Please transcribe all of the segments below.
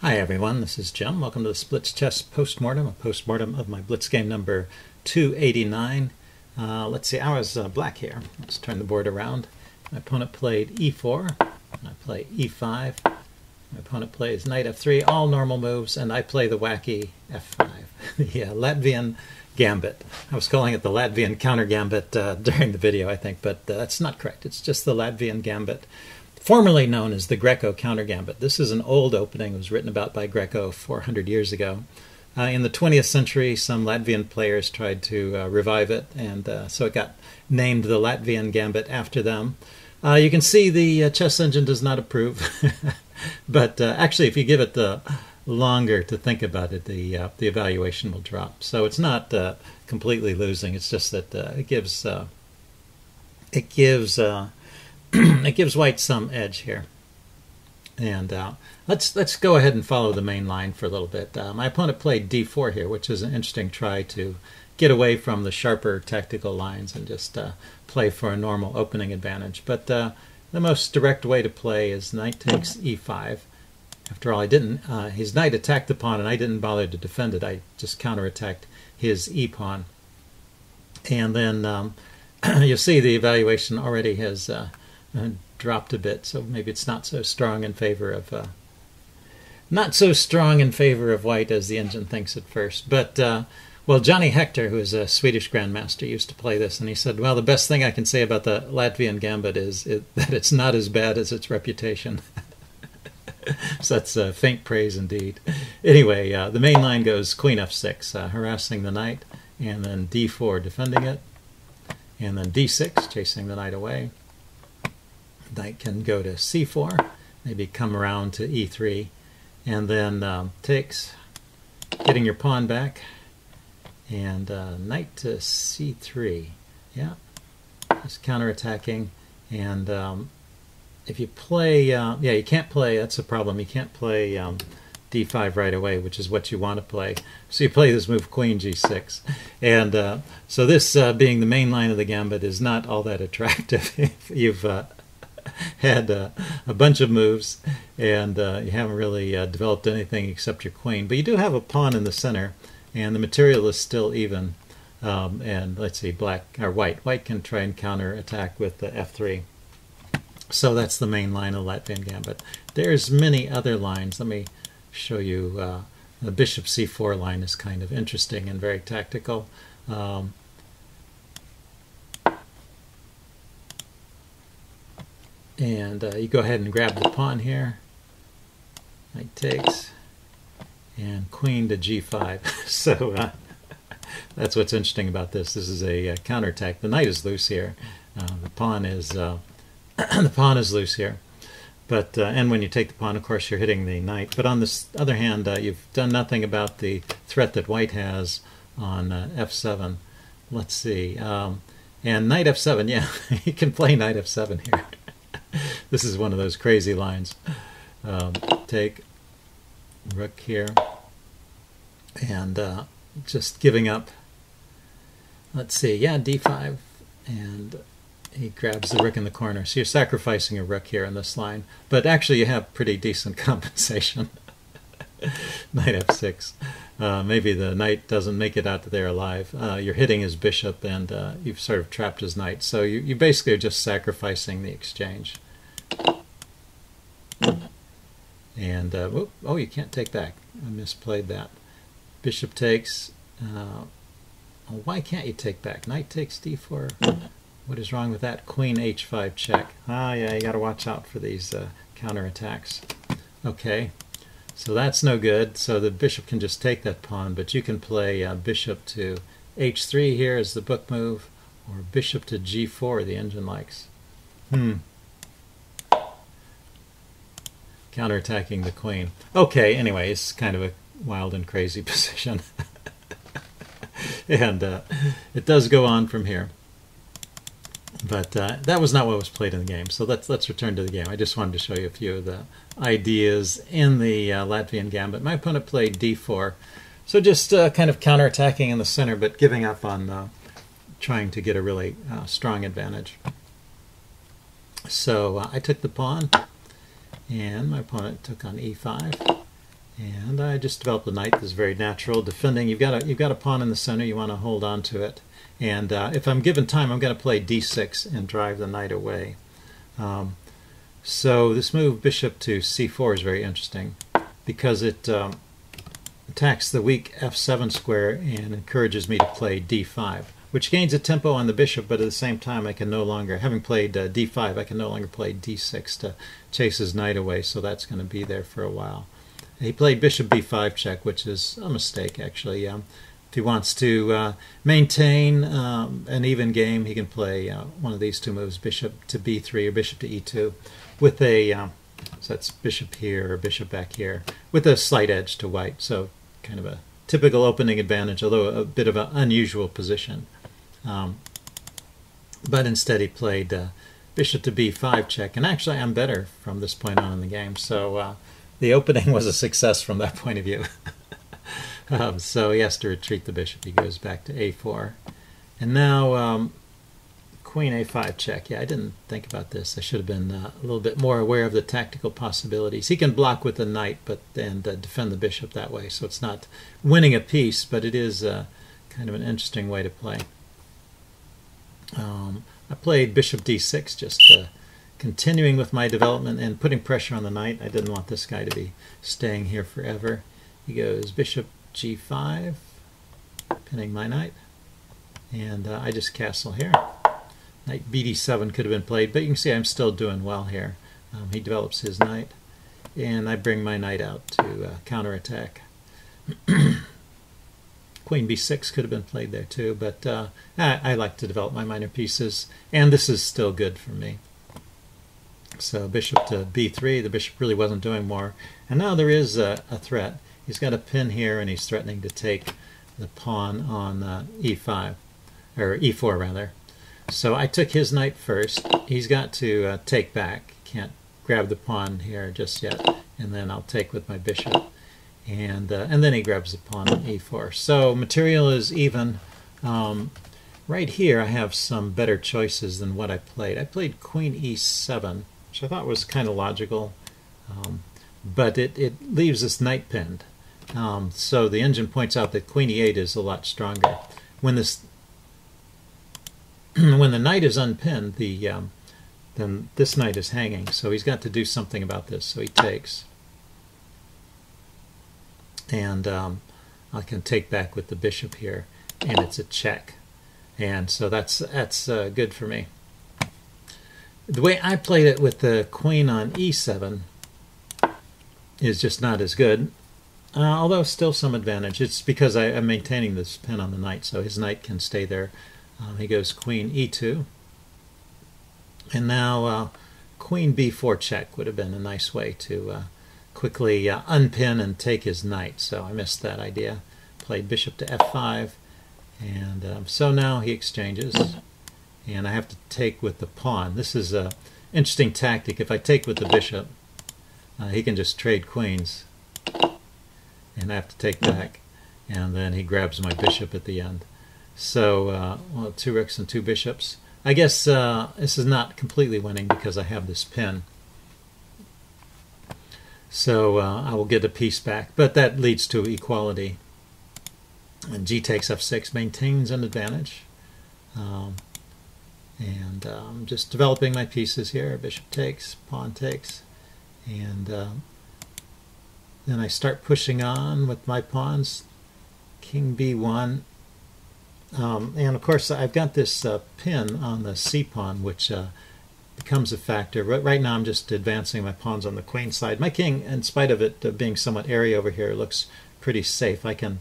Hi everyone, this is Jim. Welcome to the Blitz chess postmortem, a postmortem of my Blitz game number 289. Let's see, I was black here. Let's turn the board around. My opponent played e4, I play e5. My opponent plays knight f3, all normal moves, and I play the wacky f5, the Latvian gambit. I was calling it the Latvian counter gambit during the video, I think, but that's not correct. It's just the Latvian gambit, formerly known as the Greco counter gambit. This is an old opening. It was written about by Greco 400 years ago. In the 20th century, some Latvian players tried to revive it, and so it got named the Latvian gambit after them. You can see the chess engine does not approve, but actually if you give it longer to think about it, the evaluation will drop. So it's not completely losing. It's just that it gives it gives white some edge here. And let's go ahead and follow the main line for a little bit. My opponent played d4 here, which is an interesting try to get away from the sharper tactical lines and just play for a normal opening advantage. But the most direct way to play is knight takes e5. After all, his knight attacked the pawn and I didn't bother to defend it. I just counterattacked his e-pawn. And then you'll see the evaluation already has dropped a bit, so maybe it's not so strong in favor of white as the engine thinks at first. But well, Johnny Hector, who is a Swedish grandmaster, used to play this, and he said, well, the best thing I can say about the Latvian gambit is that it's not as bad as its reputation. So that's faint praise indeed. Anyway, the main line goes queen f6, harassing the knight, and then d4, defending it, and then d6, chasing the knight away. Knight can go to c4, maybe come around to e3, and then takes, getting your pawn back, and knight to c3. Yeah, just counterattacking. And if you play, yeah, you can't play, that's a problem, you can't play d5 right away, which is what you want to play. So you play this move queen g6. And so this being the main line of the gambit is not all that attractive. If you've had a bunch of moves and you haven't really developed anything except your queen. But you do have a pawn in the center, and the material is still even. And let's see, black or white. White can try and counter attack with the f3. So that's the main line of Latvian gambit. There's many other lines. Let me show you. The bishop c4 line is kind of interesting and very tactical. And you go ahead and grab the pawn here. Knight takes, and queen to g5. So that's what's interesting about this. This is a counterattack. The knight is loose here. The pawn is the pawn is loose here. But and when you take the pawn, of course, you're hitting the knight. But on the other hand, you've done nothing about the threat that white has on f7. Let's see. And knight f7. Yeah, you can play knight f7 here. This is one of those crazy lines. Take rook here, and just giving up. Let's see, yeah, d5, and he grabs the rook in the corner. So you're sacrificing a rook here in this line, but actually you have pretty decent compensation. Knight f6. Maybe the knight doesn't make it out there alive. You're hitting his bishop, and you've sort of trapped his knight. So you basically are just sacrificing the exchange. And whoop, oh, you can't take back. I misplayed that. Bishop takes. Oh, why can't you take back? Knight takes d4. What is wrong with that? Queen h5 check. Ah, yeah, you got to watch out for these counterattacks. Okay, so that's no good. So the bishop can just take that pawn, but you can play bishop to h3 here as the book move, or bishop to g4 the engine likes. Counterattacking the queen. Okay, anyway, it's kind of a wild and crazy position. And it does go on from here. But that was not what was played in the game. So let's return to the game. I just wanted to show you a few of the ideas in the Latvian gambit. My opponent played d4. So just kind of counterattacking in the center, but giving up on trying to get a really strong advantage. So I took the pawn, and my opponent took on e5, And I just developed a knight. This is very natural. Defending, you've got a pawn in the center. You want to hold on to it. And if I'm given time, I'm going to play d6 and drive the knight away. So this move, bishop to c4, is very interesting because it attacks the weak f7 square and encourages me to play d5, which gains a tempo on the bishop, but at the same time I can no longer, having played d5, I can no longer play d6 to chase his knight away, so that's going to be there for a while. He played bishop b5 check, which is a mistake, actually. If he wants to maintain an even game, he can play one of these two moves, bishop to b3 or bishop to e2, with a, so that's bishop here or bishop back here, with a slight edge to white, so kind of a typical opening advantage, although a bit of an unusual position. But instead he played bishop to b5 check, and actually I'm better from this point on in the game, so the opening was a success from that point of view. So he has to retreat the bishop. He goes back to a4. And now queen a5 check. Yeah, I didn't think about this. I should have been a little bit more aware of the tactical possibilities. He can block with the knight and defend the bishop that way. So it's not winning a piece, but it is kind of an interesting way to play. I played bishop d6, just continuing with my development and putting pressure on the knight. I didn't want this guy to be staying here forever. He goes bishop g5, pinning my knight, and I just castle here. Knight bd7 could have been played, but you can see I'm still doing well here. He develops his knight, and I bring my knight out to counterattack. Queen b6 could have been played there too, but I like to develop my minor pieces, and this is still good for me. So bishop to b3, the bishop really wasn't doing more, and now there is a threat. He's got a pin here, and he's threatening to take the pawn on e5, or e4 rather. So I took his knight first. He's got to take back. Can't grab the pawn here just yet, and then I'll take with my bishop, and then he grabs the pawn on e4. So material is even. Right here I have some better choices than what I played. I played queen e7, which I thought was kind of logical, but it leaves this knight pinned. So the engine points out that queen e8 is a lot stronger. When this when the knight is unpinned, then this knight is hanging, so he's got to do something about this. So he takes, and I can take back with the bishop here, and it's a check. And so that's good for me. The way I played it with the queen on e7 is just not as good, although still some advantage. It's because I'm maintaining this pin on the knight, so his knight can stay there. He goes queen e2, and now queen b4 check would have been a nice way to quickly unpin and take his knight, so I missed that idea. Played bishop to f5. And so now he exchanges, and I have to take with the pawn. This is an interesting tactic. If I take with the bishop, he can just trade queens, and I have to take back, and then he grabs my bishop at the end. So, well, 2 rooks and 2 bishops. I guess this is not completely winning because I have this pin. So I will get a piece back, but that leads to equality. And g takes f6 maintains an advantage. And just developing my pieces here. Bishop takes, pawn takes, and then I start pushing on with my pawns. King b1, and of course I've got this pin on the c pawn, which becomes a factor. Right now I'm just advancing my pawns on the queen side. My king, in spite of it being somewhat airy over here, looks pretty safe. I can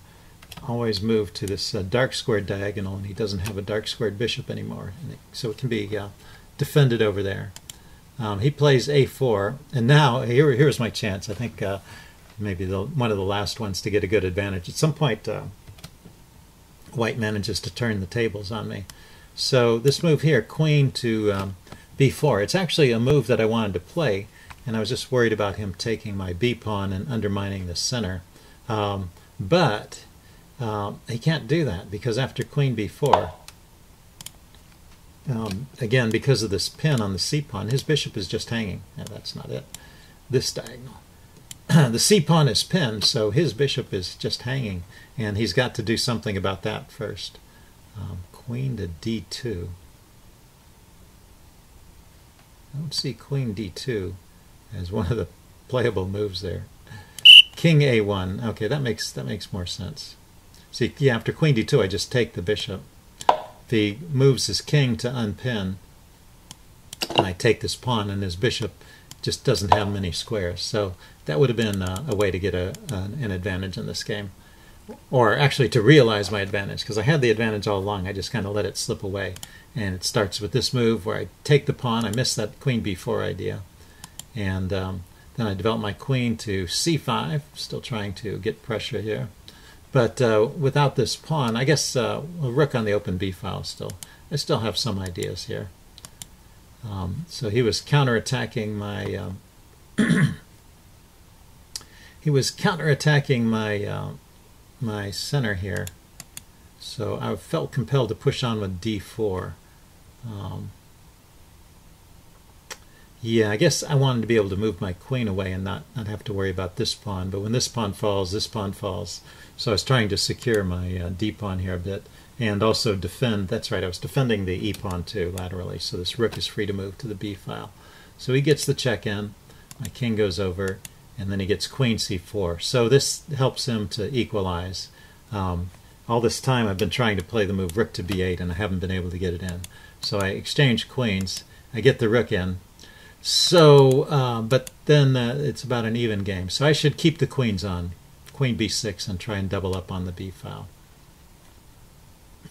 always move to this dark squared diagonal, and he doesn't have a dark squared bishop anymore, so it can be defended over there. He plays a4, and now here's my chance. I think maybe one of the last ones to get a good advantage. At some point white manages to turn the tables on me. So this move here, queen to b4, it's actually a move that I wanted to play, and I was just worried about him taking my b pawn and undermining the center. But he can't do that, because after queen b4, again, because of this pin on the c pawn, his bishop is just hanging. No, that's not it. This diagonal. the c-pawn is pinned, so his bishop is just hanging, and he's got to do something about that first. Queen to d2. I don't see queen d2 as one of the playable moves there. King a1. Okay, that makes more sense. See, yeah, after queen d2, I just take the bishop. If he moves his king to unpin, and I take this pawn, and his bishop just doesn't have many squares. So that would have been a way to get an advantage in this game. Or actually to realize my advantage, because I had the advantage all along. I just kind of let it slip away. And it starts with this move where I take the pawn. I missed that queen b4 idea. And then I develop my queen to c5, still trying to get pressure here. But without this pawn, I guess a rook on the open b file still. I still have some ideas here. So he was counterattacking my my center here. So I felt compelled to push on with d4. Yeah, I guess I wanted to be able to move my queen away and not have to worry about this pawn. But when this pawn falls, this pawn falls. So I was trying to secure my d pawn here a bit, and also defend. That's right, I was defending the e pawn too laterally. So this rook is free to move to the b file. So he gets the check in. My king goes over, and then he gets queen c4. So this helps him to equalize. All this time I've been trying to play the move rook to b8, and I haven't been able to get it in. So I exchange queens. I get the rook in. So, but then it's about an even game. So I should keep the queens on, queen b6, and try and double up on the b file.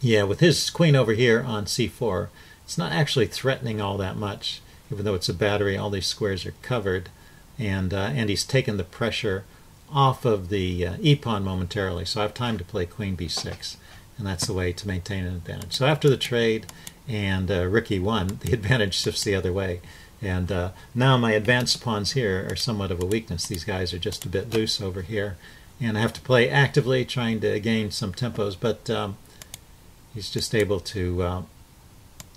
Yeah, with his queen over here on c4, it's not actually threatening all that much, even though it's a battery. All these squares are covered, and he's taken the pressure off of the e pawn momentarily. So I have time to play queen b6, and that's the way to maintain an advantage. So after the trade and rook e1, the advantage shifts the other way. And now my advanced pawns here are somewhat of a weakness. These guys are just a bit loose over here. And I have to play actively, trying to gain some tempos, but he's just able to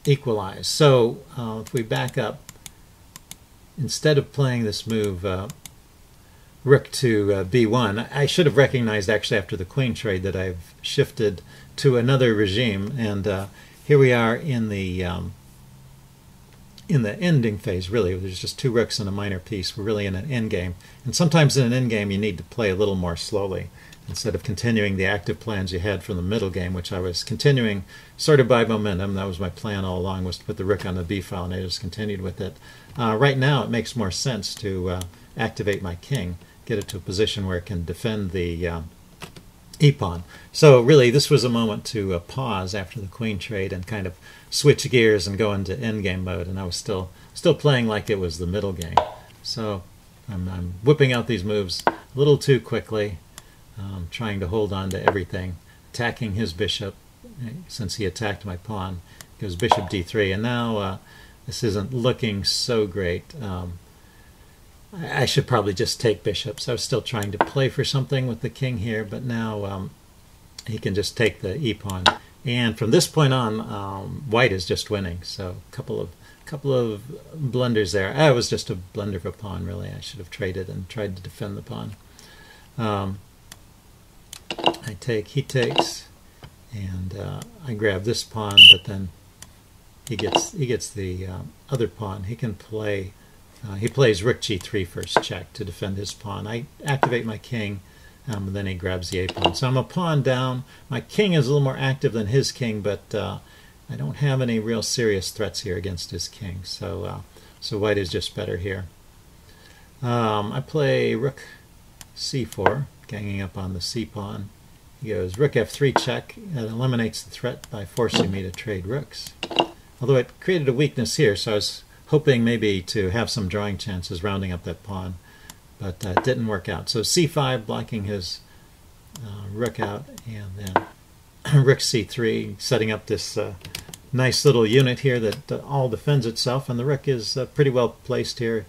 equalize. So if we back up, instead of playing this move rook to b1, I should have recognized actually after the queen trade that I've shifted to another regime. And here we are in the ending phase, really. There's just two rooks and a minor piece. We're really in an endgame. And sometimes in an endgame you need to play a little more slowly instead of continuing the active plans you had from the middle game, which I was continuing sort of by momentum. That was my plan all along, was to put the rook on the b file, and I just continued with it. Right now it makes more sense to activate my king, get it to a position where it can defend the e-pawn. So really this was a moment to pause after the queen trade and kind of switch gears and go into endgame mode, and I was still playing like it was the middle game. So I'm whipping out these moves a little too quickly, trying to hold on to everything, attacking his bishop since he attacked my pawn. Goes bishop d3, and now this isn't looking so great. I should probably just take bishops. I was still trying to play for something with the king here, but now he can just take the e-pawn. And from this point on, white is just winning. So a couple of blunders there. It was just a blunder of a pawn, really. I should have traded and tried to defend the pawn. I take, he takes, and I grab this pawn, but then he gets the other pawn. He can play. He plays rook g3 first check to defend his pawn. I activate my king, and then he grabs the a-pawn. So I'm a pawn down. My king is a little more active than his king, but I don't have any real serious threats here against his king. So white is just better here. I play rook c4, ganging up on the c-pawn. He goes rook f3 check. That eliminates the threat by forcing me to trade rooks. Although it created a weakness here, so I was hoping maybe to have some drawing chances rounding up that pawn, but it didn't work out. So c5 blocking his rook out, and then rook c3 setting up this nice little unit here that all defends itself, and the rook is pretty well placed here.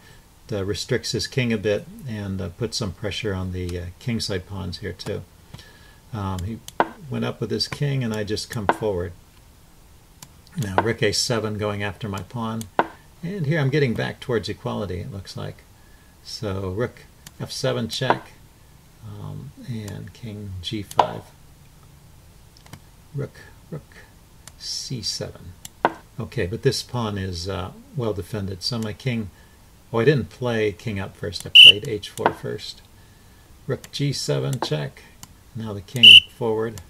It restricts his king a bit and puts some pressure on the kingside pawns here too. He went up with his king, and I just come forward. Now rook a7 going after my pawn. And here I'm getting back towards equality, it looks like. So rook f7 check, and king g5. Rook c7. Okay, but this pawn is well defended, so my king... Oh, I didn't play king up first, I played h4 first. Rook g7 check. Now the king forward.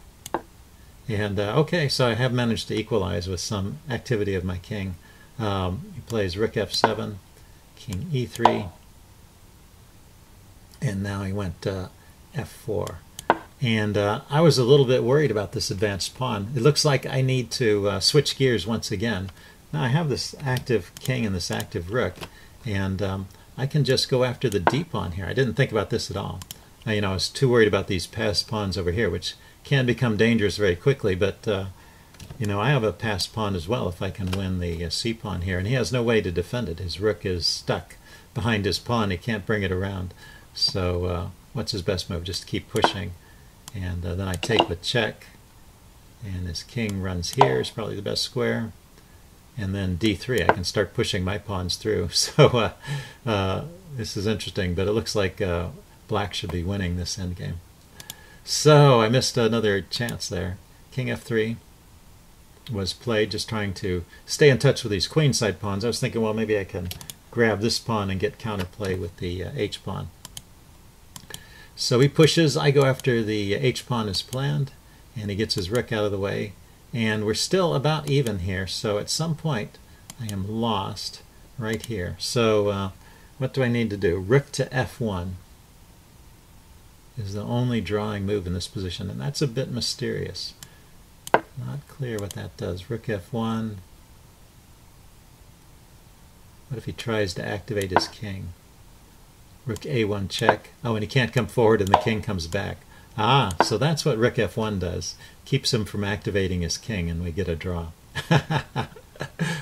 And okay, so I have managed to equalize with some activity of my king. He plays rook f7, king e3, and now he went f4. And I was a little bit worried about this advanced pawn. It looks like I need to switch gears once again. Now I have this active king and this active rook, and I can just go after the d pawn here. I didn't think about this at all. I was too worried about these passed pawns over here, which can become dangerous very quickly, but I have a passed pawn as well if I can win the c pawn here, and he has no way to defend it. His rook is stuck behind his pawn. He can't bring it around. So what's his best move? Just keep pushing. And then I take with check, and his king runs here. It's probably the best square. And then d3, I can start pushing my pawns through. So this is interesting, but it looks like black should be winning this endgame. So I missed another chance there. King f3 was played, just trying to stay in touch with these queenside pawns. I was thinking, well, maybe I can grab this pawn and get counterplay with the h pawn. So he pushes, I go after the h pawn as planned, and he gets his rook out of the way. And we're still about even here, so at some point I am lost right here. So what do I need to do? Rook to f1 is the only drawing move in this position, and that's a bit mysterious. Not clear what that does. Rook f1. What if he tries to activate his king? Rook a1 check. Oh, and he can't come forward and the king comes back. Ah, so that's what rook f1 does. Keeps him from activating his king, and we get a draw.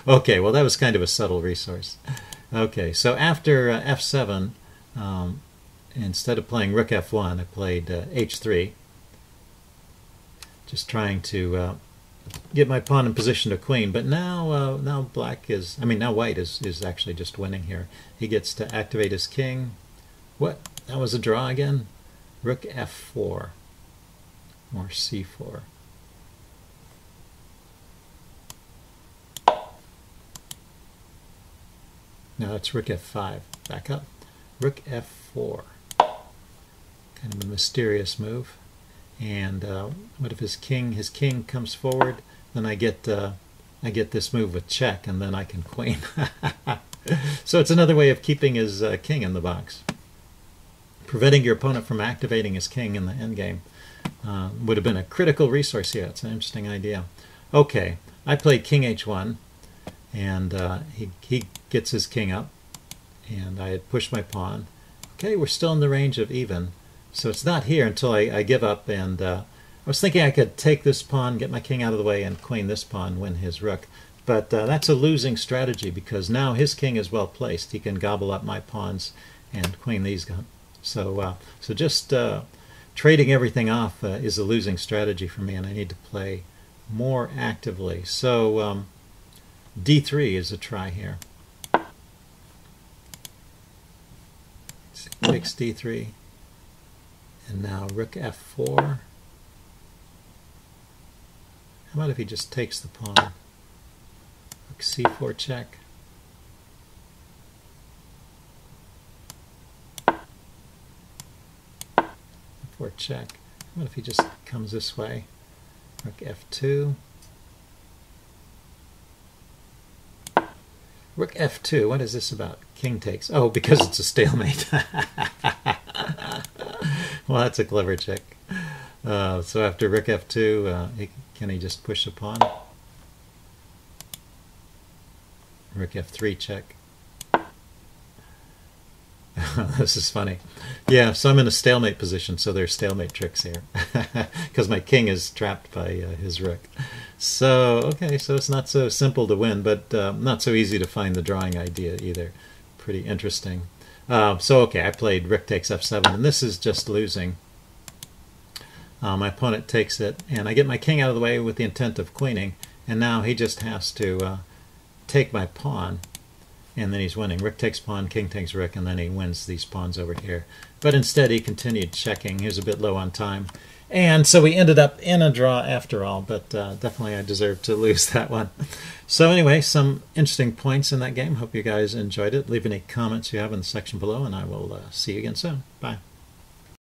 Okay, well that was kind of a subtle resource. Okay, so after f7, instead of playing rook f1, I played h3. Just trying to get my pawn in position to queen. But now, now white is actually just winning here. He gets to activate his king. What? That was a draw again? Rook f4 or c4. Now it's rook f5. Back up. Rook f4. Kind of a mysterious move. And what if his king comes forward? Then I get this move with check, and then I can queen. So it's another way of keeping his king in the box. Preventing your opponent from activating his king in the endgame would have been a critical resource here. It's an interesting idea. Okay, I played king h1, and he gets his king up, and I had pushed my pawn. Okay, we're still in the range of even, so it's not here until I give up, and I was thinking I could take this pawn, get my king out of the way, and queen this pawn, win his rook. But that's a losing strategy, because now his king is well placed. He can gobble up my pawns and queen these guys. So just trading everything off is a losing strategy for me, and I need to play more actively. So d3 is a try here. Takes d3, and now rook f4. How about if he just takes the pawn? Rook c4 check. F4 check. How about if he just comes this way? Rook f2. Rook f2, what is this about? King takes. Oh, because it's a stalemate. Well, that's a clever trick. So after rook f2, can he just push a pawn? Rook f3 check. This is funny. Yeah, so I'm in a stalemate position, so there's stalemate tricks here. Because my king is trapped by his rook. So, okay, so it's not so simple to win, but not so easy to find the drawing idea either. Pretty interesting. So, okay, I played rook takes f7, and this is just losing. My opponent takes it, and I get my king out of the way with the intent of queening, and now he just has to take my pawn, and then he's winning. Rook takes pawn, king takes rook, and then he wins these pawns over here. but instead he continued checking. He was a bit low on time. And so we ended up in a draw after all, but definitely I deserved to lose that one. So anyway, some interesting points in that game. Hope you guys enjoyed it. Leave any comments you have in the section below, and I will see you again soon. Bye.